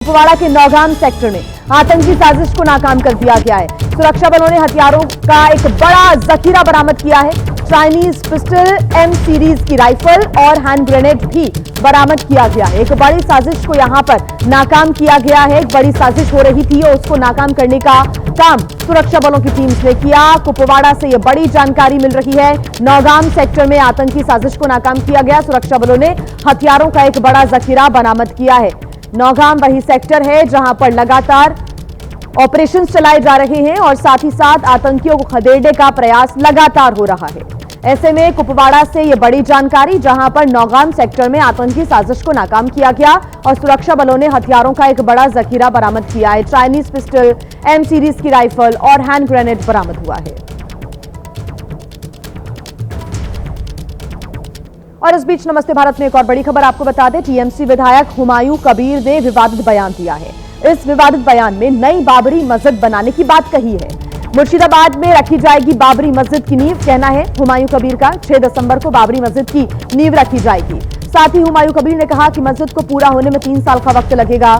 कुपवाड़ा के नौगाम सेक्टर में आतंकी साजिश को नाकाम कर दिया गया है। सुरक्षा बलों ने हथियारों का एक बड़ा जखीरा बरामद किया है। चाइनीज पिस्टल, एम सीरीज की राइफल और हैंड ग्रेनेड भी बरामद किया गया है। एक बड़ी साजिश को यहां पर नाकाम किया गया है। एक बड़ी साजिश हो रही थी और उसको नाकाम करने का काम सुरक्षा बलों की टीम्स ने किया। कुपवाड़ा से यह बड़ी जानकारी मिल रही है। नौगाम सेक्टर में आतंकी साजिश को नाकाम किया गया। सुरक्षा बलों ने हथियारों का एक बड़ा जखीरा बरामद किया है। नौगाम वही सेक्टर है जहां पर लगातार ऑपरेशन चलाए जा रहे हैं और साथ ही साथ आतंकियों को खदेड़ने का प्रयास लगातार हो रहा है। ऐसे में कुपवाड़ा से यह बड़ी जानकारी, जहां पर नौगाम सेक्टर में आतंकी साजिश को नाकाम किया गया और सुरक्षा बलों ने हथियारों का एक बड़ा जखीरा बरामद किया है। चाइनीज पिस्टल, एम सीरीज की राइफल और हैंड ग्रेनेड बरामद हुआ है। और इस बीच नमस्ते भारत में एक और बड़ी खबर आपको बता दें, टीएमसी विधायक हुमायूं कबीर ने विवादित बयान दिया है। इस विवादित बयान में नई बाबरी मस्जिद बनाने की बात कही है। मुर्शिदाबाद में रखी जाएगी बाबरी मस्जिद की नींव, कहना है हुमायूं कबीर का। 6 दिसंबर को बाबरी मस्जिद की नींव रखी जाएगी। साथ ही हुमायूं कबीर ने कहा कि मस्जिद को पूरा होने में 3 साल का वक्त लगेगा।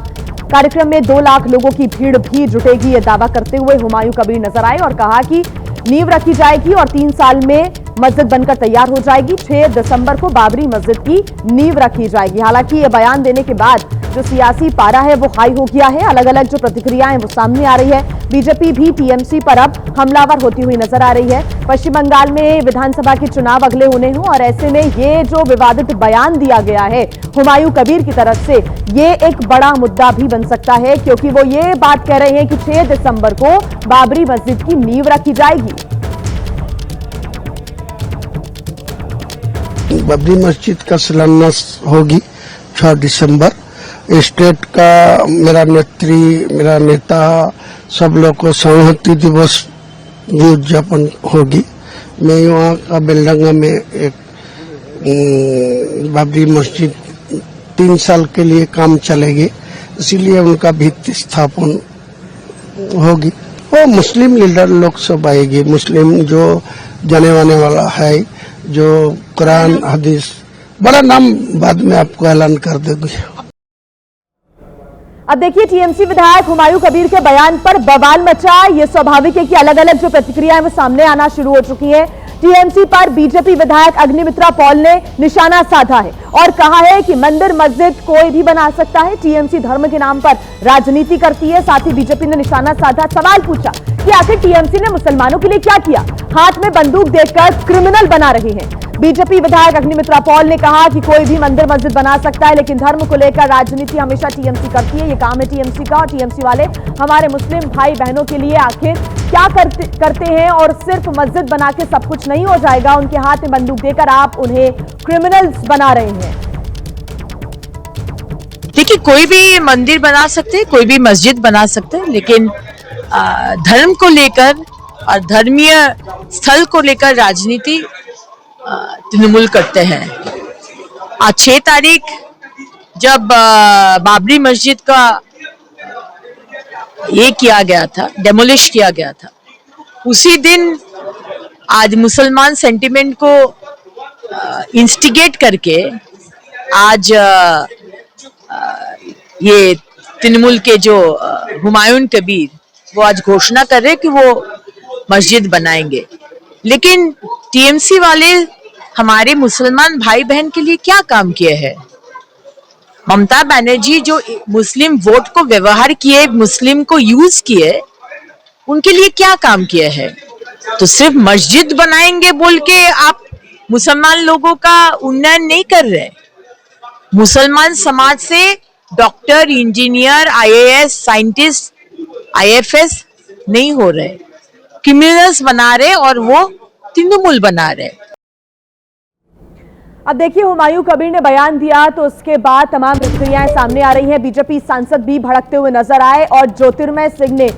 कार्यक्रम में 2 लाख लोगों की भीड़ भी जुटेगी, यह दावा करते हुए हुमायूं कबीर नजर आए और कहा कि नींव रखी जाएगी और 3 साल में मस्जिद बनकर तैयार हो जाएगी। 6 दिसंबर को बाबरी मस्जिद की नींव रखी जाएगी। हालांकि यह बयान देने के बाद जो सियासी पारा है वो हाई हो गया है। अलग अलग जो प्रतिक्रियाएं वो सामने आ रही है। बीजेपी भी टीएमसी पर अब हमलावर होती हुई नजर आ रही है। पश्चिम बंगाल में विधानसभा के चुनाव अगले होने हों और ऐसे में ये जो विवादित बयान दिया गया है हुमायूं कबीर की तरफ से, ये एक बड़ा मुद्दा भी बन सकता है, क्योंकि वो ये बात कह रहे हैं कि 6 दिसंबर को बाबरी मस्जिद की नींव रखी जाएगी। बाबरी मस्जिद का शिलान्यास होगी 6 दिसंबर। स्टेट का मेरा नेता सब लोग को संहति दिवस उद्यापन होगी। मैं वहाँ का बेलडंगा में एक बाबरी मस्जिद 3 साल के लिए काम चलेगी, इसीलिए उनका भित्ति स्थापन होगी। वो मुस्लिम लीडर लोग सब आएगी। मुस्लिम जो जाने वाने वाला है, जो कुरान हदीस, बड़ा नाम बाद में आपको ऐलान कर देंगे। अब देखिए, टीएमसी विधायक हुमायूं कबीर के बयान पर बवाल मचा। यह स्वाभाविक है कि अलग अलग जो प्रतिक्रियाएं वो सामने आना शुरू हो चुकी है। टीएमसी पर बीजेपी विधायक अग्निमित्रा पॉल ने निशाना साधा है और कहा है कि मंदिर मस्जिद कोई भी बना सकता है। टीएमसी धर्म के नाम पर राजनीति करती है। साथ ही बीजेपी ने निशाना साधा, सवाल पूछा कि आखिर टीएमसी ने मुसलमानों के लिए क्या किया, हाथ में बंदूक देकर क्रिमिनल बना रहे हैं। बीजेपी विधायक अग्निमित्रा पॉल ने कहा कि कोई भी मंदिर मस्जिद बना सकता है, लेकिन धर्म को लेकर राजनीति हमेशा टीएमसी करती है। ये काम है टीएमसी का और टीएमसी वाले हमारे मुस्लिम भाई बहनों के लिए आखिर क्या करते हैं, और सिर्फ मस्जिद बना के सब कुछ नहीं हो जाएगा। उनके हाथ में बंदूक देकर आप उन्हें क्रिमिनल्स बना रहे हैं। देखिए, कोई भी मंदिर बना सकते हैं, कोई भी मस्जिद बना सकते हैं, लेकिन धर्म को लेकर और धर्मीय स्थल को लेकर राजनीति तृणमूल करते हैं। आज 6 तारीख जब बाबरी मस्जिद का ये किया गया था, डेमोलिश किया गया था, उसी दिन आज मुसलमान सेंटिमेंट को इंस्टिगेट करके आज ये तृणमूल के जो हुमायूं कबीर वो आज घोषणा कर रहे हैं कि वो मस्जिद बनाएंगे। लेकिन टीएमसी वाले हमारे मुसलमान भाई बहन के लिए क्या काम किए हैं? ममता बनर्जी जो मुस्लिम वोट को व्यवहार किए, मुस्लिम को यूज किए, उनके लिए क्या काम किए हैं? तो सिर्फ मस्जिद बनाएंगे बोल के आप मुसलमान लोगों का उन्नयन नहीं कर रहे। मुसलमान समाज से doctor, engineer, IAS, scientist, IFS नहीं हो रहे, क्रिमिनल्स बना रहे और वो तृणमूल बना रहे। अब देखिए, हुमायूं कबीर ने बयान दिया तो उसके बाद तमाम प्रतिक्रियाएं सामने आ रही हैं। बीजेपी सांसद भी भड़कते हुए नजर आए और ज्योतिर्मय सिंह ने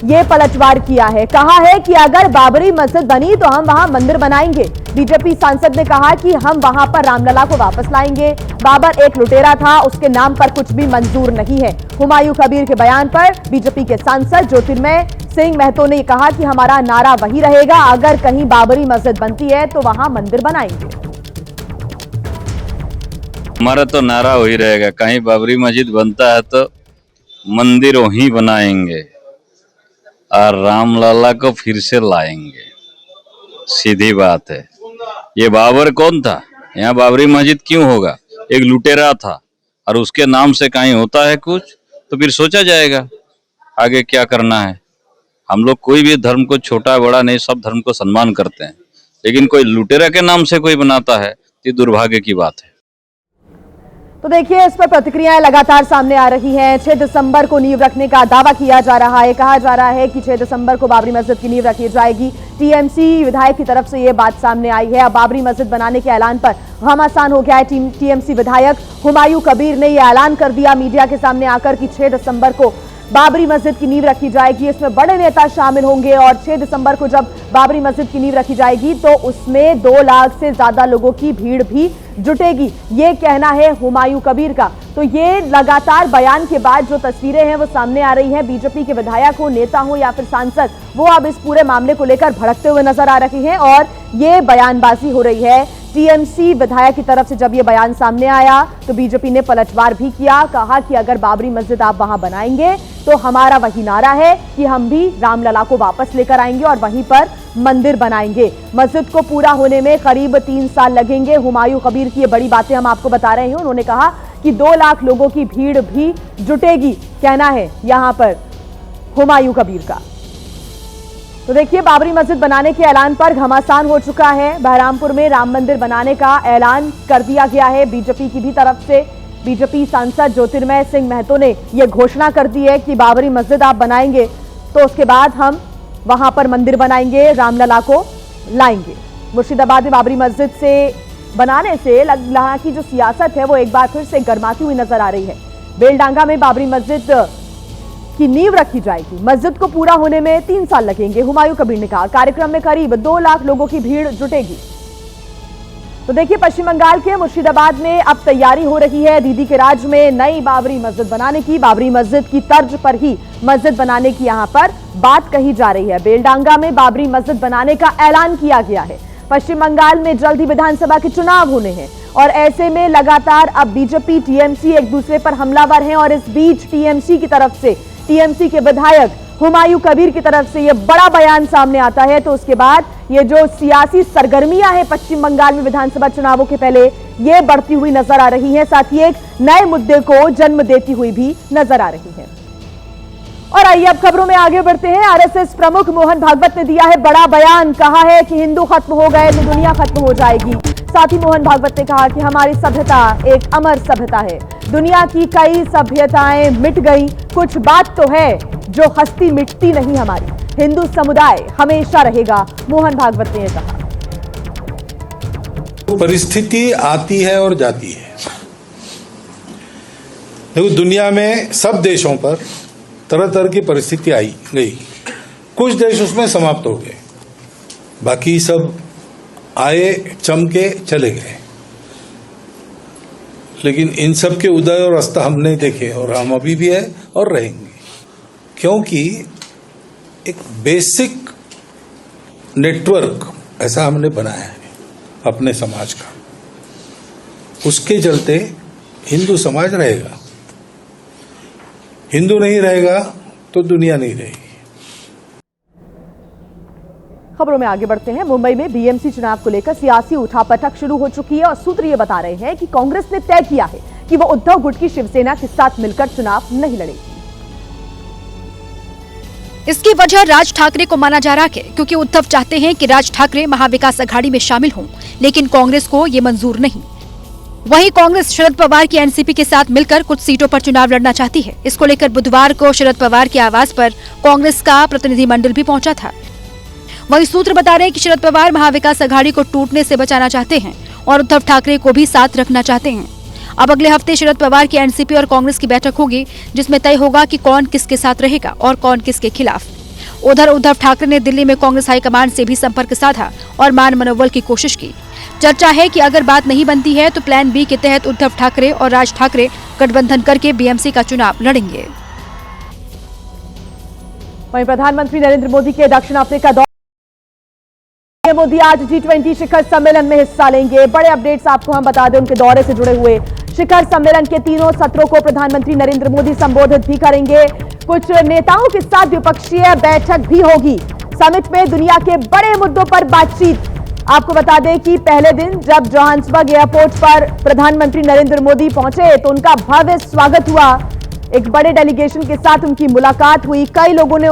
यह पलटवार किया है। कहा है कि अगर बाबरी मस्जिद बनी तो हम वहां मंदिर बनाएंगे। बीजेपी सांसद ने कहा कि हम वहां पर रामलला को वापस लाएंगे। बाबर एक लुटेरा था, उसके नाम पर कुछ भी मंजूर नहीं है। हुमायूं कबीर के बयान पर बीजेपी के सांसद ज्योतिर्मय सिंह महतो ने कहा कि हमारा नारा वही रहेगा, अगर कहीं बाबरी मस्जिद बनती है तो वहां मंदिर बनाएंगे। हमारा तो नारा वही रहेगा, कहीं बाबरी मस्जिद बनता है तो मंदिर वहीं बनाएंगे और रामलला को फिर से लाएंगे। सीधी बात है। ये बाबर कौन था? यहाँ बाबरी मस्जिद क्यों होगा? एक लुटेरा था और उसके नाम से कहीं होता है कुछ तो फिर सोचा जाएगा आगे क्या करना है। हम लोग कोई भी धर्म को छोटा बड़ा नहीं, सब धर्म को सम्मान करते हैं, लेकिन कोई लुटेरा के नाम से कोई बनाता है ये दुर्भाग्य की बात है। तो देखिए, इस पर प्रतिक्रियाएं लगातार सामने आ रही हैं। 6 दिसंबर को नींव रखने का दावा किया जा रहा है। कहा जा रहा है कि 6 दिसंबर को बाबरी मस्जिद की नींव रखी जाएगी। टीएमसी विधायक की तरफ से यह बात सामने आई है। अब बाबरी मस्जिद बनाने के ऐलान पर घमासान हो गया है। टीएमसी विधायक हुमायूं कबीर ने यह ऐलान कर दिया मीडिया के सामने आकर कि 6 दिसंबर को बाबरी मस्जिद की नींव रखी जाएगी। इसमें बड़े नेता शामिल होंगे और 6 दिसंबर को जब बाबरी मस्जिद की नींव रखी जाएगी तो उसमें 2 लाख से ज्यादा लोगों की भीड़ भी जुटेगी, ये कहना है हुमायूं कबीर का। तो ये लगातार बयान के बाद जो तस्वीरें हैं वो सामने आ रही हैं। बीजेपी के विधायक हो, नेता हो या फिर सांसद, वो अब इस पूरे मामले को लेकर भड़कते हुए नजर आ रहे हैं और ये बयानबाजी हो रही है। टीएमसी विधायक की तरफ से जब ये बयान सामने आया तो बीजेपी ने पलटवार भी किया। कहा कि अगर बाबरी मस्जिद आप वहां बनाएंगे तो हमारा वही नारा है कि हम भी रामलला को वापस लेकर आएंगे और वहीं पर मंदिर बनाएंगे। मस्जिद को पूरा होने में करीब 3 साल लगेंगे। हुमायूं कबीर की ये बड़ी बातें हम आपको बता रहे हैं। उन्होंने कहा कि 2 लाख लोगों की भीड़ भी जुटेगी, कहना है यहां पर हुमायूं कबीर का। तो देखिए, बाबरी मस्जिद बनाने के ऐलान पर घमासान हो चुका है। बहरामपुर में राम मंदिर बनाने का ऐलान कर दिया गया है बीजेपी की भी तरफ से। बीजेपी सांसद ज्योतिर्मय सिंह महतो ने यह घोषणा कर दी है कि बाबरी मस्जिद आप बनाएंगे तो उसके बाद हम वहां पर मंदिर बनाएंगे, रामलला को लाएंगे। मुर्शिदाबाद में बाबरी मस्जिद से बनाने से यहाँ की जो सियासत है वो एक बार फिर से गर्माती हुई नजर आ रही है। बेलडांगा में बाबरी मस्जिद की नींव रखी जाएगी। मस्जिद को पूरा होने में 3 साल लगेंगे, हुमायूं कबीर ने कहा। कार्यक्रम में करीब 2 लाख लोगों की भीड़ जुटेगी। तो देखिए, पश्चिम बंगाल के मुर्शिदाबाद में अब तैयारी हो रही है दीदी के राज में नई बाबरी मस्जिद बनाने की। बाबरी मस्जिद की तर्ज पर ही मस्जिद बनाने की यहां पर बात कही जा रही है। बेलडांगा में बाबरी मस्जिद बनाने का ऐलान किया गया है। पश्चिम बंगाल में जल्द ही विधानसभा के चुनाव होने हैं और ऐसे में लगातार अब बीजेपी टीएमसी एक दूसरे पर हमलावर हैं और इस बीच टीएमसी की तरफ से, टीएमसी के विधायक हुमायूं कबीर की तरफ से यह बड़ा बयान सामने आता है। तो उसके बाद ये जो सियासी सरगर्मियां हैं पश्चिम बंगाल में विधानसभा चुनावों के पहले, ये बढ़ती हुई नजर आ रही हैं, साथ ही एक नए मुद्दे को जन्म देती हुई भी नजर आ रही है। और आइए अब खबरों में आगे बढ़ते हैं। आरएसएस प्रमुख मोहन भागवत ने दिया है बड़ा बयान। कहा है कि हिंदू खत्म हो गए तो दुनिया खत्म हो जाएगी। साथ ही मोहन भागवत ने कहा कि हमारी सभ्यता एक अमर सभ्यता है। दुनिया की कई सभ्यताएं मिट गई, कुछ बात तो है जो हस्ती मिटती नहीं हमारी। हिंदू समुदाय हमेशा रहेगा, मोहन भागवत ने कहा। परिस्थिति आती है और जाती है। देखो, दुनिया में सब देशों पर तरह तरह की परिस्थिति आई गई। कुछ देश उसमें समाप्त हो गए, बाकी सब आए, चमके, चले गए। लेकिन इन सब के उदय और अस्त हम नहीं देखे और हम अभी भी है और रहेंगे, क्योंकि एक बेसिक नेटवर्क ऐसा हमने बनाया है अपने समाज का। उसके चलते हिंदू समाज रहेगा। हिंदू नहीं रहेगा तो दुनिया नहीं रहेगी। खबरों में आगे बढ़ते हैं। मुंबई में बीएमसी चुनाव को लेकर सियासी उठापटक शुरू हो चुकी है और सूत्र ये बता रहे हैं कि कांग्रेस ने तय किया है कि वो उद्धव गुट की शिवसेना के साथ मिलकर चुनाव नहीं लड़ेगी। इसकी वजह राज ठाकरे को माना जा रहा है, क्योंकि उद्धव चाहते हैं कि राज ठाकरे महाविकास अघाड़ी में शामिल हों, लेकिन कांग्रेस को ये मंजूर नहीं। वहीं कांग्रेस शरद पवार की एनसीपी के साथ मिलकर कुछ सीटों पर चुनाव लड़ना चाहती है। इसको लेकर बुधवार को शरद पवार के आवास पर कांग्रेस का प्रतिनिधिमंडल भी पहुंचा था। वहीं सूत्र बता रहे हैं कि शरद पवार महाविकास अघाड़ी को टूटने से बचाना चाहते हैं और उद्धव ठाकरे को भी साथ रखना चाहते हैं। अब अगले हफ्ते शरद पवार की एनसीपी और कांग्रेस की बैठक होगी, जिसमें तय होगा कि कौन किसके साथ रहेगा और कौन किसके खिलाफ। उधर उद्धव ठाकरे ने दिल्ली में कांग्रेस हाईकमान से भी संपर्क साधा और मान मनोबल की कोशिश की। चर्चा है कि अगर बात नहीं बनती है तो प्लान बी के तहत उद्धव ठाकरे और राज ठाकरे गठबंधन करके बीएमसी का चुनाव लड़ेंगे। वहीं प्रधानमंत्री नरेंद्र मोदी के दक्षिण अफ्रीका दौरे, मोदी आज G20 शिखर सम्मेलन में हिस्सा लेंगे। बड़े अपडेट्स आपको हम बता दें उनके दौरे से जुड़े हुए। शिखर सम्मेलन के तीनों सत्रों को प्रधानमंत्री नरेंद्र मोदी संबोधित भी करेंगे। कुछ नेताओं के साथ द्विपक्षीय बैठक भी होगी। समिट में दुनिया के बड़े मुद्दों पर बातचीत। आपको बता दें कि पहले दिन जब जोहान्सबर्ग एयरपोर्ट पर प्रधानमंत्री नरेंद्र मोदी पहुंचे तो उनका भव्य स्वागत हुआ। एक बड़े डेलीगेशन के साथ उनकी मुलाकात हुई। कई लोगों ने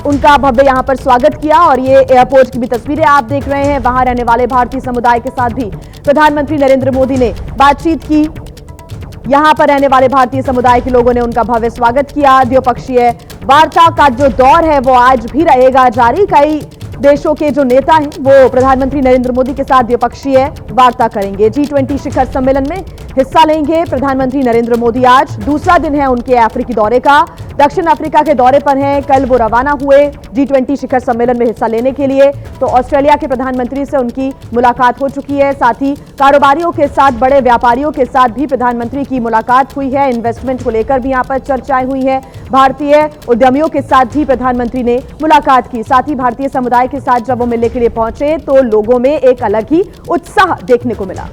उनका भव्य यहां पर स्वागत किया और ये एयरपोर्ट की भी तस्वीरें आप देख रहे हैं। वहां रहने वाले भारतीय समुदाय के साथ भी प्रधानमंत्री नरेंद्र मोदी ने बातचीत की। यहां पर रहने वाले भारतीय समुदाय के लोगों ने उनका भव्य स्वागत किया। द्विपक्षीय वार्ता का जो दौर है वो आज भी रहेगा जारी। कई देशों के जो नेता हैं वो प्रधानमंत्री नरेंद्र मोदी के साथ द्विपक्षीय वार्ता करेंगे। G20 शिखर सम्मेलन में हिस्सा लेंगे प्रधानमंत्री नरेंद्र मोदी। आज दूसरा दिन है उनके अफ्रीकी दौरे का। दक्षिण अफ्रीका के दौरे पर हैं। कल वो रवाना हुए G20 शिखर सम्मेलन में हिस्सा लेने के लिए। तो ऑस्ट्रेलिया के प्रधानमंत्री से उनकी मुलाकात हो चुकी है। साथ ही कारोबारियों के साथ, बड़े व्यापारियों के साथ भी प्रधानमंत्री की मुलाकात हुई है। इन्वेस्टमेंट को लेकर भी यहाँ पर चर्चाएं हुई है। भारतीय उद्यमियों के साथ भी प्रधानमंत्री ने मुलाकात की। साथ ही भारतीय समुदाय के साथ जब वो मिलने के लिए पहुंचे तो लोगों में एक अलग ही उत्साह देखने को मिला।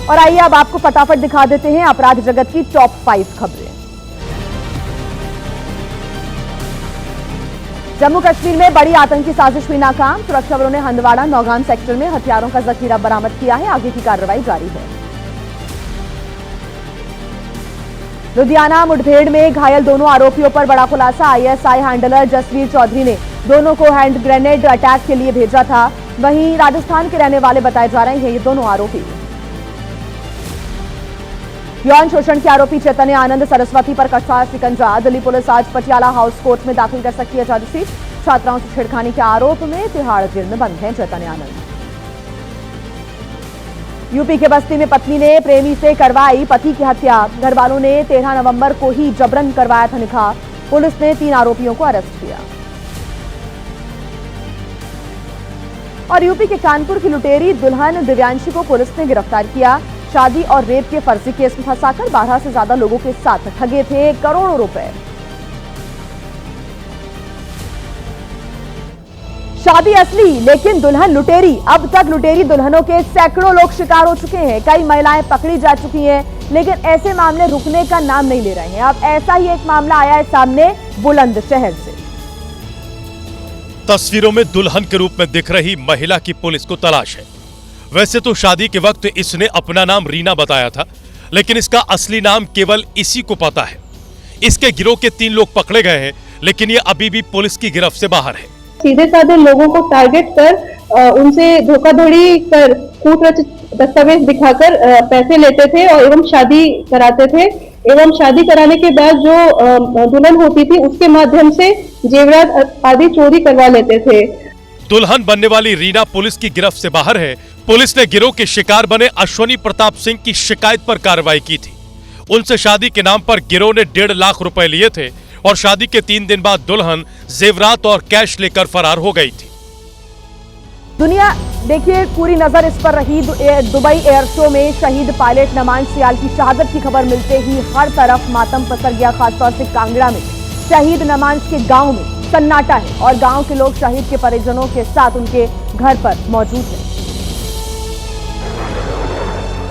और आइए अब आपको फटाफट दिखा देते हैं अपराध जगत की टॉप 5 खबरें। जम्मू कश्मीर में बड़ी आतंकी साजिश हुई नाकाम। सुरक्षा बलों ने हंदवाड़ा नौगाम सेक्टर में हथियारों का जखीरा बरामद किया है। आगे की कार्रवाई जारी है। लुधियाना मुठभेड़ में घायल दोनों आरोपियों पर बड़ा खुलासा। ISI हैंडलर जसवीर चौधरी ने दोनों को हैंड ग्रेनेड अटैक के लिए भेजा था। वहीं राजस्थान के रहने वाले बताए जा रहे हैं ये दोनों आरोपी। यौन शोषण के आरोपी चैतन्य आनंद सरस्वती पर कसा शिकंजा। दिल्ली पुलिस आज पटियाला हाउस कोर्ट में दाखिल कर सकती है चार्जशीट। छात्राओं से छेड़खानी के आरोप में तिहाड़ जेल में बंद हैं चैतन्य आनंद। यूपी के बस्ती में पत्नी ने प्रेमी से करवाई पति की हत्या। घर वालों ने 13 नवंबर को ही जबरन करवाया था निकाह। पुलिस ने 3 आरोपियों को अरेस्ट किया। और यूपी के कानपुर की लुटेरी दुल्हन दिव्यांशी को पुलिस ने गिरफ्तार किया। शादी और रेप के फर्जी केस में फंसाकर 12 से ज्यादा लोगों के साथ ठगे थे करोड़ों रुपए। शादी असली लेकिन दुल्हन लुटेरी। अब तक लुटेरी दुल्हनों के सैकड़ों लोग शिकार हो चुके हैं। कई महिलाएं पकड़ी जा चुकी हैं, लेकिन ऐसे मामले रुकने का नाम नहीं ले रहे हैं। अब ऐसा ही एक मामला आया है सामने बुलंदशहर से। तस्वीरों में दुल्हन के रूप में दिख रही महिला की पुलिस को तलाश है। वैसे तो शादी के वक्त इसने अपना नाम रीना बताया था, लेकिन इसका असली नाम केवल इसी को पता है। इसके गिरोह के 3 लोग पकड़े गए हैं, लेकिन ये अभी भी पुलिस की गिरफ्त से बाहर है। सीधे साधे लोगों को टारगेट कर उनसे धोखाधड़ी कर कूटरचित दस्तावेज दिखाकर पैसे लेते थे और एवं शादी कराते थे। एवं शादी कराने के बाद जो दुल्हन होती थी उसके माध्यम से जेवरात आदि चोरी करवा लेते थे। दुल्हन बनने वाली रीना पुलिस की गिरफ्त से बाहर है। पुलिस ने गिरोह के शिकार बने अश्वनी प्रताप सिंह की शिकायत पर कार्रवाई की थी। उनसे शादी के नाम पर गिरोह ने 1.5 लाख रुपए लिए थे और शादी के 3 दिन बाद दुल्हन जेवरात और कैश लेकर फरार हो गई थी। दुनिया देखिए पूरी नजर इस पर रही। दुबई एयर शो में शहीद पायलट नमान सियाल की शहादत की खबर मिलते ही हर तरफ मातम पसर गया। खासतौर से कांगड़ा में शहीद नमान के गांव में सन्नाटा है और गांव के लोग शहीद के परिजनों के साथ उनके घर पर मौजूद हैं।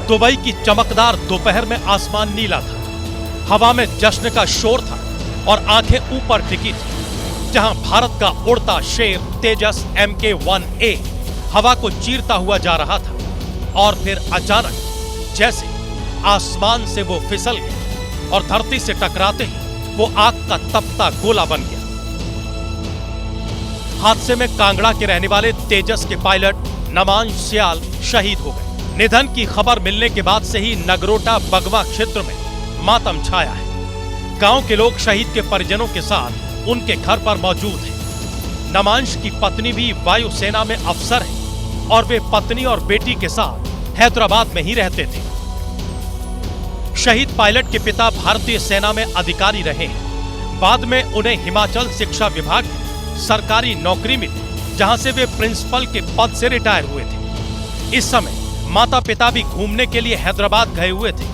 दुबई की चमकदार दोपहर में आसमान नीला था, हवा में जश्न का शोर था और आंखें ऊपर टिकी थी, जहां भारत का उड़ता शेर तेजस MK-1A हवा को चीरता हुआ जा रहा था। और फिर अचानक जैसे आसमान से वो फिसल गया और धरती से टकराते ही वो आग का तपता गोला बन गया। हादसे में कांगड़ा के रहने वाले तेजस के पायलट नमान सियाल शहीद हो गए। निधन की खबर मिलने के बाद से ही नगरोटा बगवा क्षेत्र में मातम छाया है। गांव के लोग शहीद के परिजनों के साथ उनके घर पर मौजूद हैं। नमांश की पत्नी भी वायुसेना में अफसर है और वे पत्नी और बेटी के साथ हैदराबाद में ही रहते थे। शहीद पायलट के पिता भारतीय सेना में अधिकारी रहे हैं। बाद में उन्हें हिमाचल शिक्षा विभाग में सरकारी नौकरी मिली, जहां से वे प्रिंसिपल के पद से रिटायर हुए थे। इस समय माता पिता भी घूमने के लिए हैदराबाद गए हुए थे।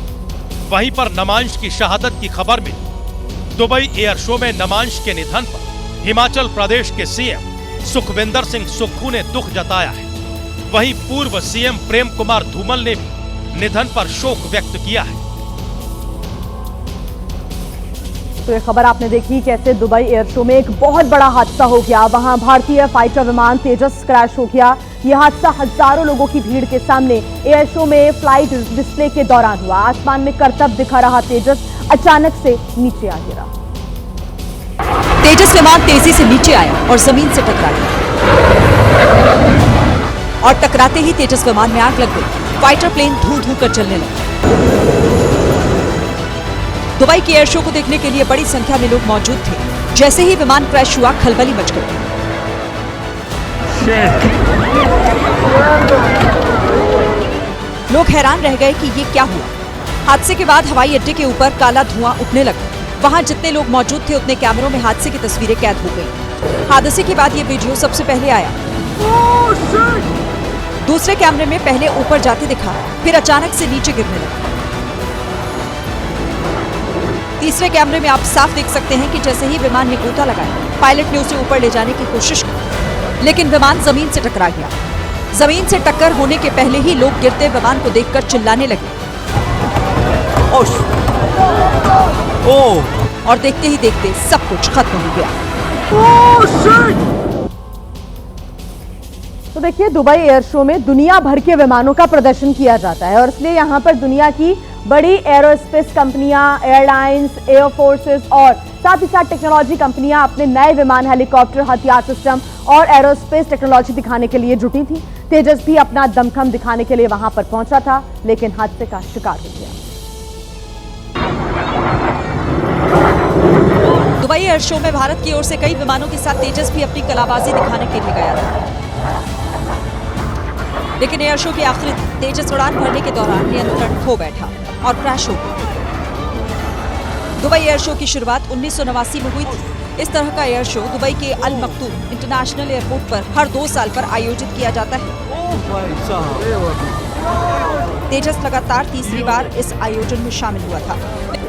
वहीं पर नमांश की शहादत की खबर मिली। दुबई एयर शो में नमांश के निधन पर हिमाचल प्रदेश के CM सुखविंदर सिंह सुक्खू ने दुख जताया है। वहीं पूर्व सीएम प्रेम कुमार धूमल ने भी निधन पर शोक व्यक्त किया है। तो ये खबर आपने देखी कैसे दुबई एयर शो में एक बहुत बड़ा हादसा हो गया। वहां भारतीय फाइटर विमान तेजस क्रैश हो गया। यह हादसा हजारों लोगों की भीड़ के सामने एयर शो में फ्लाइट डिस्प्ले के दौरान हुआ। आसमान में करतब दिखा रहा तेजस अचानक से नीचे आ गिरा। तेजस विमान तेजी से नीचे आया और जमीन से टकरा गया और टकराते ही तेजस विमान में आग लग गई। फाइटर प्लेन धू कर चलने लगा। दुबई के एयर शो को देखने के लिए बड़ी संख्या में लोग मौजूद थे। जैसे ही विमान क्रैश हुआ, खलबली मच गई। लोग हैरान रह गए कि ये क्या हुआ। हादसे के बाद हवाई अड्डे के ऊपर काला धुआं उठने लगा। वहां जितने लोग मौजूद थे उतने कैमरों में हादसे की तस्वीरें कैद हो गई। हादसे के बाद ये वीडियो सबसे पहले आया। दूसरे कैमरे में पहले ऊपर जाते दिखा, फिर अचानक से नीचे गिरने लगा। तीसरे कैमरे में आप साफ देख सकते हैं कि जैसे ही विमान ने गोता लगाया, पायलट ने उसे ऊपर ले जाने की कोशिश की, लेकिन विमान जमीन से टकरा गया। जमीन से टक्कर होने के पहले ही लोग गिरते विमान को देखकर चिल्लाने लगे। और देखते ही देखते सब कुछ खत्म हो गया। तो देखिए, दुबई एयर शो में दुनिया भर के विमानों का प्रदर्शन किया जाता है और इसलिए यहाँ पर दुनिया की बड़ी एरोस्पेस कंपनियां, एयरलाइंस, एयर फोर्सेस और साथ ही साथ टेक्नोलॉजी कंपनियां अपने नए विमान, हेलीकॉप्टर, हथियार सिस्टम और एरोस्पेस टेक्नोलॉजी दिखाने के लिए जुटी थी। तेजस भी अपना दमखम दिखाने के लिए वहां पर पहुंचा था, लेकिन हादसे का शिकार हो गया। दुबई एयर शो में भारत की ओर से कई विमानों के साथ तेजस भी अपनी कलाबाजी दिखाने के लिए गया था, लेकिन एयर शो के आखिरी तेजस उड़ान भरने के दौरान नियंत्रण खो बैठा और क्रैश हो गया। दुबई एयर शो की शुरुआत 1989 में हुई थी। इस तरह का एयर शो दुबई के अल मक्तूम इंटरनेशनल एयरपोर्ट पर हर 2 साल पर आयोजित किया जाता है। तेजस लगातार तीसरी बार इस आयोजन में शामिल हुआ था,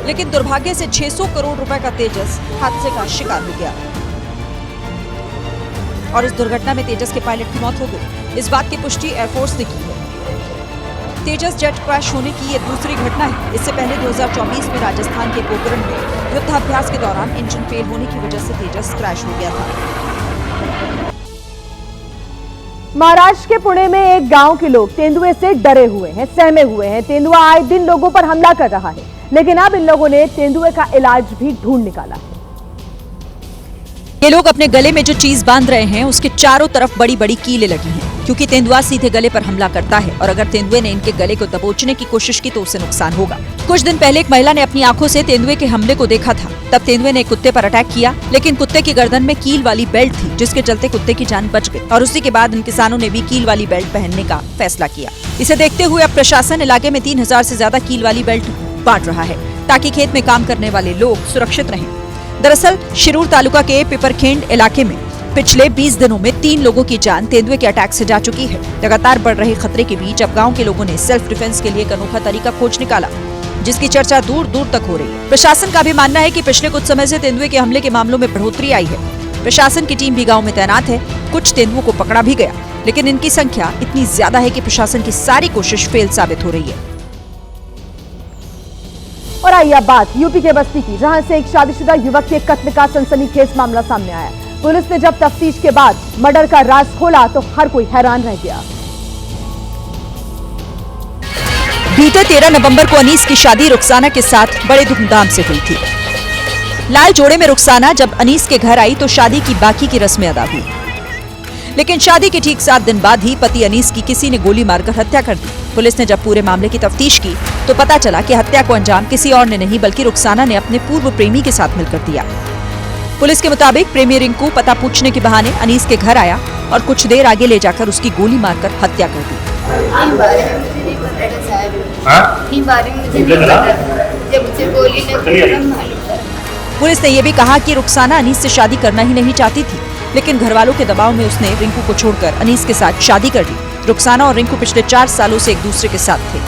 लेकिन दुर्भाग्य से 600 करोड़ रुपए का तेजस हादसे का शिकार हो गया और इस दुर्घटना में तेजस के पायलट की मौत हो गई। इस बात की पुष्टि एयरफोर्स ने की है। तेजस जेट क्रैश होने की ये दूसरी घटना है। इससे पहले 2024 में राजस्थान के पोखरण में युद्धाभ्यास के दौरान इंजन फेल होने की वजह से तेजस क्रैश हो गया था। महाराष्ट्र के पुणे में एक गांव के लोग तेंदुए से डरे हुए हैं, सहमे हुए हैं। तेंदुआ आए दिन लोगों पर हमला कर रहा है, लेकिन अब इन लोगों ने तेंदुए का इलाज भी ढूंढ निकाला है। ये लोग अपने गले में जो चीज बांध रहे हैं उसके चारों तरफ बड़ी बड़ी कीलें लगी हैं, क्योंकि तेंदुआ सीधे गले पर हमला करता है और अगर तेंदुए ने इनके गले को दबोचने की कोशिश की तो उसे नुकसान होगा। कुछ दिन पहले एक महिला ने अपनी आंखों से तेंदुए के हमले को देखा था। तब तेंदुए ने एक कुत्ते पर अटैक किया, लेकिन कुत्ते की गर्दन में कील वाली बेल्ट थी, जिसके चलते कुत्ते की जान बच गई और उसी के बाद इन किसानों ने भी कील वाली बेल्ट पहनने का फैसला किया। इसे देखते हुए अब प्रशासन इलाके में 3000 से ज्यादा कील वाली बेल्ट बांट रहा है, ताकि खेत में काम करने वाले लोग सुरक्षित रहें। दरअसल शिरूर तालुका के पिपरखेंड इलाके में पिछले 20 दिनों में 3 लोगों की जान तेंदुए के अटैक से जा चुकी है। लगातार बढ़ रहे खतरे के बीच अब गांव के लोगों ने सेल्फ डिफेंस के लिए एक अनोखा तरीका खोज निकाला, जिसकी चर्चा दूर दूर तक हो रही है। प्रशासन का भी मानना है कि पिछले कुछ समय से तेंदुए के हमले के मामलों में बढ़ोतरी आई है। प्रशासन की टीम भी गाँव में तैनात है। कुछ तेंदुओं को पकड़ा भी गया, लेकिन इनकी संख्या इतनी ज्यादा है कि प्रशासन की सारी कोशिश फेल साबित हो रही है। और आइए अब बात यूपी के बस्ती की, जहां से एक शादीशुदा युवक के कत्ल का सनसनीखेज मामला सामने आया। पुलिस ने जब तफ्तीश के बाद मर्डर का राज खोला तो हर कोई हैरान रह गया। बीते 13 नवंबर को अनीस की शादी रुखसाना के साथ बड़े धूमधाम से हुई थी। लाल जोड़े में रुखसाना जब अनीस के घर आई तो शादी की बाकी की रस्में अदा हुई, लेकिन शादी के ठीक 7 दिन बाद ही पति अनीस की किसी ने गोली मारकर हत्या कर दी। पुलिस ने जब पूरे मामले की तफ्तीश की तो पता चला कि हत्या को अंजाम किसी और ने नहीं बल्कि रुखसाना ने अपने पूर्व प्रेमी के साथ मिलकर दिया। पुलिस के मुताबिक प्रेमी रिंकू पता पूछने के बहाने अनीस के घर आया और कुछ देर आगे ले जाकर उसकी गोली मारकर हत्या कर दी। पुलिस ने यह भी कहा कि रुखसाना अनीस से शादी करना ही नहीं चाहती थी, लेकिन घरवालों के दबाव में उसने रिंकू को छोड़कर अनीस के साथ शादी कर दी। रुखसाना और रिंकू पिछले 4 सालों से एक दूसरे के साथ थे।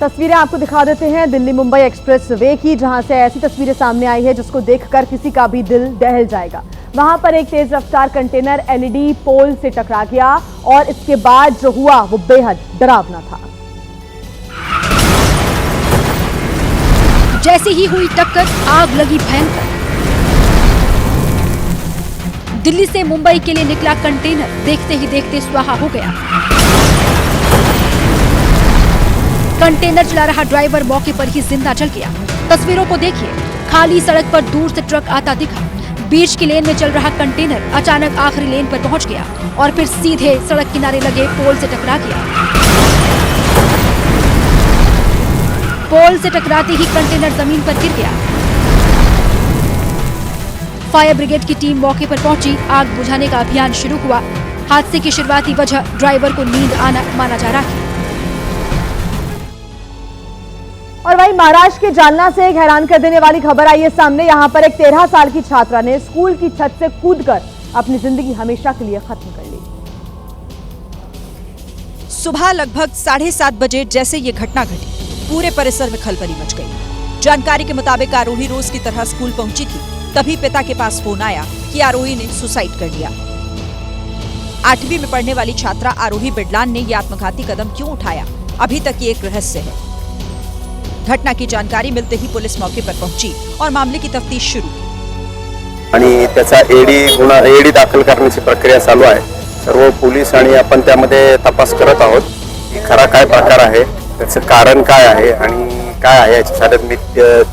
तस्वीरें आपको दिखा देते हैं दिल्ली मुंबई एक्सप्रेस वे की, जहां से ऐसी तस्वीरें सामने आई है जिसको देखकर किसी का भी दिल दहल जाएगा। वहां पर एक तेज रफ्तार कंटेनर एलईडी पोल से टकरा गया और इसके बाद जो हुआ वो बेहद डरावना था। जैसे ही हुई टक्कर, आग लगी भयंकर। दिल्ली से मुंबई के लिए निकला कंटेनर देखते ही देखते स्वाहा हो गया। कंटेनर चला रहा ड्राइवर मौके पर ही जिंदा जल गया। तस्वीरों को देखिए, खाली सड़क पर दूर से ट्रक आता दिखा। बीच की लेन में चल रहा कंटेनर अचानक आखिरी लेन पर पहुंच गया और फिर सीधे सड़क किनारे लगे पोल से टकरा गया। पोल से टकराते ही कंटेनर जमीन पर गिर गया। फायर ब्रिगेड की टीम मौके पर पहुंची, आग बुझाने का अभियान शुरू हुआ। हादसे की शुरुआती वजह ड्राइवर को नींद आना माना जा रहा है। और वहीं महाराष्ट्र के जालना से एक हैरान कर देने वाली खबर आई है सामने। यहां पर एक 13 साल की छात्रा ने स्कूल की छत से कूदकर अपनी जिंदगी हमेशा के लिए खत्म कर ली। सुबह लगभग 7:30 बजे जैसे ये घटना घटी, पूरे परिसर में खलबली मच गई। जानकारी के मुताबिक आरोही रोज की तरह स्कूल पहुंची थी, तभी पिता के पास फोन आया कि आरोही ने सुसाइड कर लिया। 8वीं में पढ़ने वाली छात्रा आरोही बिडलान ने ये आत्मघाती कदम क्यों उठाया, अभी तक ये एक रहस्य है। घटना की जानकारी मिलते ही पुलिस मौके पर पहुंची और मामले की तफ्तीश शुरू की। आणि त्याचा एडी दाखल करण्याची प्रक्रिया चालू आहे। सर्व पोलीस आणि आपण त्यामध्ये तपास करत आहोत की खरा काय प्रकार आहे, त्याचं कारण काय आहे आणि काय आहे। याच्यासाठी मी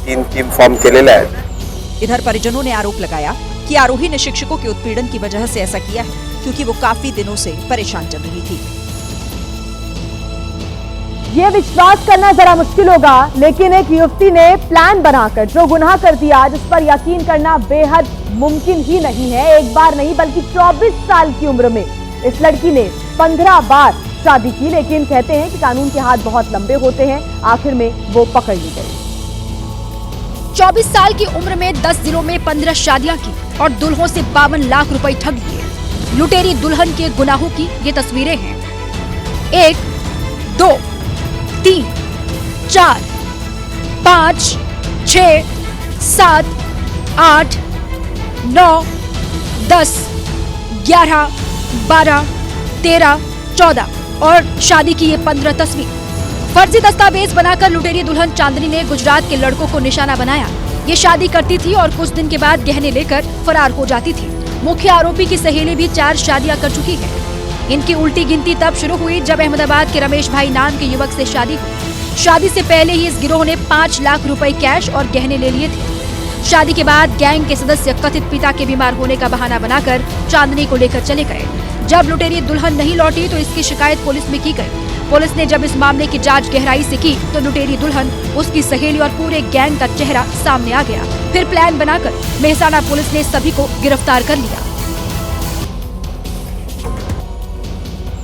3 टीम फॉर्म केलेल्या आहेत। इधर परिजनों ने आरोप लगाया कि आरोही ने शिक्षकों के उत्पीड़न की वजह से ऐसा किया है, क्योंकि वो काफी दिनों से परेशान चल रही थी। ये विश्वास करना जरा मुश्किल होगा, लेकिन एक युवती ने प्लान बनाकर जो गुनाह कर दिया, जिस पर यकीन करना बेहद मुमकिन ही नहीं है। एक बार नहीं बल्कि 24 साल की उम्र में इस लड़की ने 15 बार शादी की, लेकिन कहते हैं कि कानून के हाथ बहुत लंबे होते हैं। आखिर में वो पकड़ ली गई। 24 साल की उम्र में 10 दिनों में 15 शादियां की और दुल्हों से 52 लाख रुपए ठग लिए। लुटेरी दुल्हन के गुनाहों की ये तस्वीरें हैं। 1, 2, 3, 4, 5, 6, 7, 8, 9, 10, 11, 12, 13, 14 और शादी की ये 15 तस्वीर। फर्जी दस्तावेज बनाकर लुटेरी दुल्हन चांदनी ने गुजरात के लड़कों को निशाना बनाया। ये शादी करती थी और कुछ दिन के बाद गहने लेकर फरार हो जाती थी। मुख्य आरोपी की सहेली भी 4 शादियां कर चुकी है। इनकी उल्टी गिनती तब शुरू हुई जब अहमदाबाद के रमेश भाई नाम के युवक से शादी हुई। शादी से पहले ही इस गिरोह ने 5 लाख रुपए कैश और गहने ले लिए थे। शादी के बाद गैंग के सदस्य कथित पिता के बीमार होने का बहाना बनाकर चांदनी को लेकर चले गए। जब लुटेरी दुल्हन नहीं लौटी तो इसकी शिकायत पुलिस में की गई। पुलिस ने जब इस मामले की जांच गहराई से की तो लुटेरी दुल्हन, उसकी सहेली और पूरे गैंग का चेहरा सामने आ गया। फिर प्लान बनाकर मेहसाणा पुलिस ने सभी को गिरफ्तार कर लिया।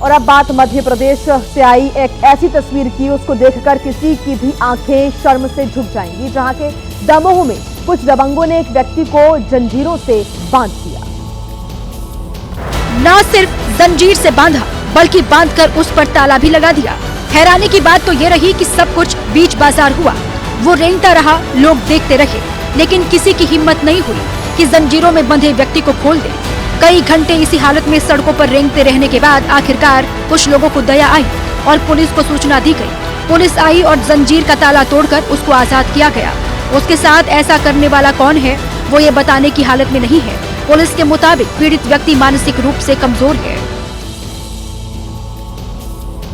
और अब बात मध्य प्रदेश से आई एक ऐसी तस्वीर की, उसको देखकर किसी की भी आंखें शर्म से झुक जाएंगी, जहां के दमोह में कुछ दबंगों ने एक व्यक्ति को जंजीरों से बांध दिया। न सिर्फ जंजीर से बांधा बल्कि बांधकर उस पर ताला भी लगा दिया। हैरानी की बात तो ये रही कि सब कुछ बीच बाजार हुआ। वो रेंगता रहा, लोग देखते रहे, लेकिन किसी की हिम्मत नहीं हुई कि जंजीरों में बंधे व्यक्ति को खोल दे। कई घंटे इसी हालत में सड़कों पर रेंगते रहने के बाद आखिरकार कुछ लोगों को दया आई और पुलिस को सूचना दी गई। पुलिस आई और जंजीर का ताला तोड़कर उसको आजाद किया गया। उसके साथ ऐसा करने वाला कौन है वो ये बताने की हालत में नहीं है। पुलिस के मुताबिक पीड़ित व्यक्ति मानसिक रूप से कमजोर है।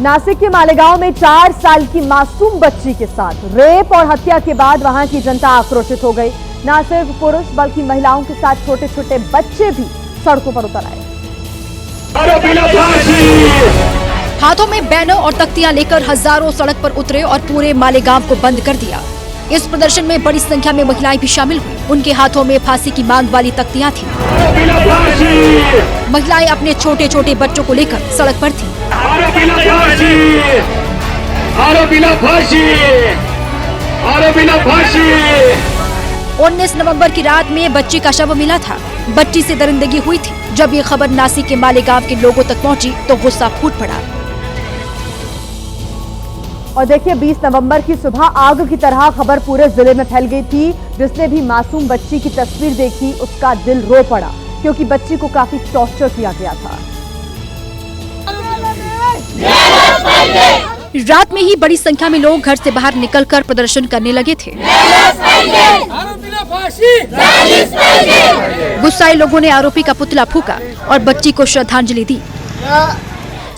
नासिक के मालेगांव में 4 साल की मासूम बच्ची के साथ रेप और हत्या के बाद वहां की जनता आक्रोशित हो गई। न सिर्फ पुरुष बल्कि महिलाओं के साथ छोटे छोटे बच्चे भी सड़कों पर उतर आए। हाथों में बैनर और तख्तियां लेकर हजारों सड़क पर उतरे और पूरे मालेगांव को बंद कर दिया। इस प्रदर्शन में बड़ी संख्या में महिलाएं भी शामिल हुई। उनके हाथों में फांसी की मांग वाली तख्तियां थीं। महिलाएं अपने छोटे छोटे बच्चों को लेकर सड़क पर थीं। 19 नवंबर की रात में बच्ची का शव मिला था। बच्ची से दरिंदगी हुई थी। जब ये खबर नासिक के मालेगांव के लोगों तक पहुंची तो गुस्सा फूट पड़ा। और देखिए 20 नवंबर की सुबह आग की तरह खबर पूरे जिले में फैल गई थी। जिसने भी मासूम बच्ची की तस्वीर देखी उसका दिल रो पड़ा। क्योंकि बच्ची को काफी टॉर्चर किया गया था। रात में ही बड़ी संख्या में लोग घर से बाहर निकलकर प्रदर्शन करने लगे थे। गुस्साए लोगों ने आरोपी का पुतला फूंका और बच्ची को श्रद्धांजलि दी।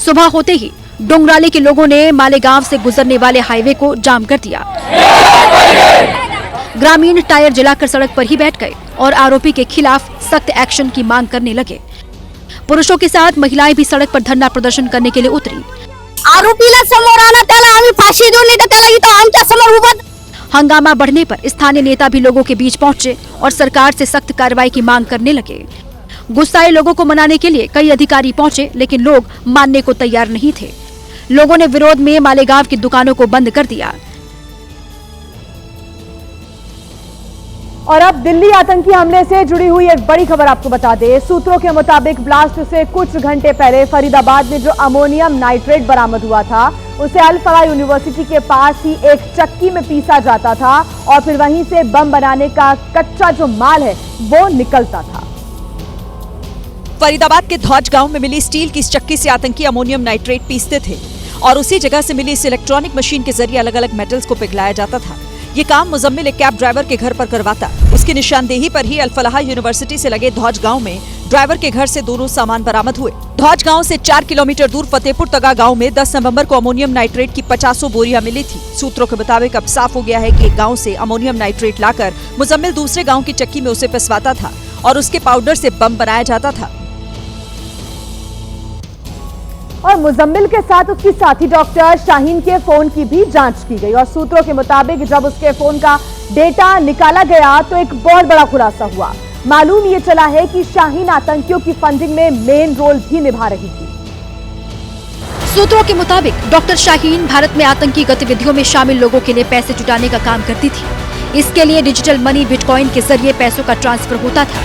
सुबह होते ही डोंगराले के लोगों ने मालेगांव से गुजरने वाले हाईवे को जाम कर दिया। ग्रामीण टायर जलाकर सड़क पर ही बैठ गए और आरोपी के खिलाफ सख्त एक्शन की मांग करने लगे। पुरुषों के साथ महिलाएं भी सड़क पर धरना प्रदर्शन करने के लिए उतरी। आरोपीला समोर आणा, त्याला आम्ही फाशी देऊ, नाही तर त्याला इथं आमच्या समोर उभं। हंगामा बढ़ने पर स्थानीय नेता भी लोगों के बीच पहुंचे और सरकार से सख्त कार्रवाई की मांग करने लगे। गुस्साए लोगों को मनाने के लिए कई अधिकारी पहुंचे, लेकिन लोग मानने को तैयार नहीं थे। लोगों ने विरोध में मालेगांव की दुकानों को बंद कर दिया। और अब दिल्ली आतंकी हमले से जुड़ी हुई एक बड़ी खबर आपको बता दें। सूत्रों के मुताबिक ब्लास्ट से कुछ घंटे पहले फरीदाबाद में जो अमोनियम नाइट्रेट बरामद हुआ था, उसे अल फलाह यूनिवर्सिटी के पास ही एक चक्की में पीसा जाता था और फिर वहीं से बम बनाने का कच्चा जो माल है वो निकलता था। फरीदाबाद के धौज गांव में मिली स्टील की इस चक्की से आतंकी अमोनियम नाइट्रेट पीसते थे और उसी जगह से मिली इस इलेक्ट्रॉनिक मशीन के जरिए अलग अलग मेटल्स को पिघलाया जाता था। ये काम मुजम्मिल एक कैब ड्राइवर के घर पर करवाता। उसकी निशानदेही पर ही अल फलाह यूनिवर्सिटी से लगे धौज गांव में ड्राइवर के घर से दोनों सामान बरामद हुए। धौज गांव से 4 किलोमीटर दूर फतेहपुर तगा गांव में 10 नवंबर को अमोनियम नाइट्रेट की 50 बोरियां मिली थी। सूत्रों के मुताबिक अब साफ हो गया है कि एक गांव से अमोनियम नाइट्रेट लाकर मुजम्मिल दूसरे गांव की चक्की में उसे पिसवाता था और उसके पाउडर से बम बनाया जाता था। और मुजम्मिल के साथ उसकी साथी डॉक्टर शाहीन के फोन की भी जांच की गई और सूत्रों के मुताबिक जब उसके फोन का डेटा निकाला गया तो एक बहुत बड़ा खुलासा हुआ। मालूम ये चला है कि शाहीन आतंकियों की फंडिंग में मेन रोल भी निभा रही थी। सूत्रों के मुताबिक डॉक्टर शाहीन भारत में आतंकी गतिविधियों में शामिल लोगों के लिए पैसे जुटाने का काम करती थी। इसके लिए डिजिटल मनी बिटकॉइन के जरिए पैसों का ट्रांसफर होता था।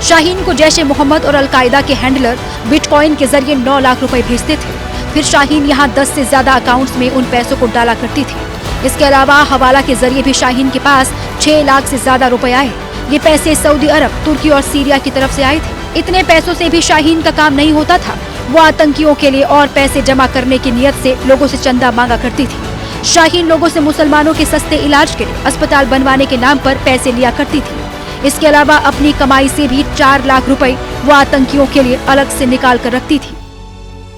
शाहीन को जैश ए मोहम्मद और अलकायदा के हैंडलर बिटकॉइन के जरिए 9 लाख रुपए भेजते थे। फिर शाहीन यहाँ 10 से ज्यादा अकाउंट्स में उन पैसों को डाला करती थी। इसके अलावा हवाला के जरिए भी शाहीन के पास 6 लाख से ज्यादा रुपए आए। ये पैसे सऊदी अरब, तुर्की और सीरिया की तरफ से आए थे। इतने पैसों से भी शाहीन का काम नहीं होता था। वो आतंकियों के लिए और पैसे जमा करने की नियत से लोगों से चंदा मांगा करती थी। शाहीन लोगों से मुसलमानों के सस्ते इलाज के लिए अस्पताल बनवाने के नाम पर पैसे लिया करती थी। इसके अलावा अपनी कमाई से भी 4 लाख रुपए वो आतंकियों के लिए अलग से निकाल कर रखती थी।